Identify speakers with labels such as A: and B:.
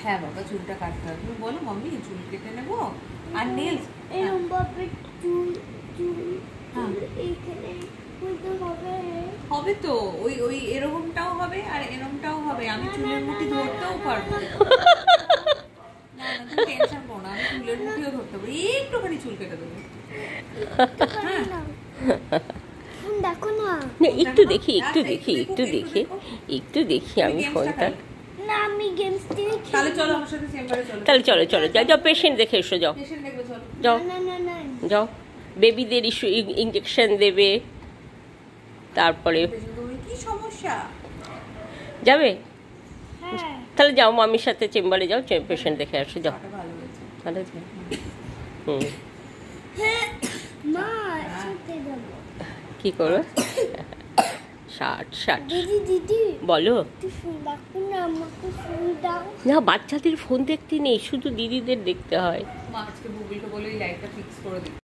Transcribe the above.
A: হ্যাঁ বাবা, চুলটা কাটতে হবে। তুমি বলো মাম্মি চুল কেটে নেবো আর নেলস
B: এরকম ভাবে চুল এইখানে
A: হবে তো, ওই ওই এরকমটাও হবে আর এরকমটাও হবে। আমি চুলের মুঠি ধরতেও পারবো। না না, তুমি টেনশন করো না, আমি চুলের মুঠিও ধরতে পারবো। একটুখানি চুল কেটে দেবো। হ্যাঁ
B: দেখো না,
C: একটু দেখি আমি ফোনটা।
B: না আমি গেমস দেখি।
A: তাহলে চলো আমার সাথে চেম্বারে চলো।
C: তাহলে চলো যাও পেশেন্ট দেখে এসো, যাও
A: পেশেন্ট দেখবে, চলো।
C: যাও
B: না না না
C: যাও, বেবিদের ইঞ্জেকশন দেবে, তারপরে
A: কি সমস্যা?
C: যাবে।
B: হ্যাঁ
C: তাহলে যাও মামির সাথে চেম্বারে যাও, পেশেন্ট দেখে আসো, যাও।
A: ভালো হয়েছে।
C: ভালো আছে? হুম,
B: মা সাথে যাব।
C: কি করবে? 60
B: দিদি
C: বলো।
B: একটু ফোন দেখো না, আমাকে ফোন দাও
C: না, বাচ্চাদের ফোন দেখতে নেই, শুধু দিদিদের দেখতে হয়।
A: মা আজকে গুগলকে বলে এই লাইটটা ফিক্স করে দিই।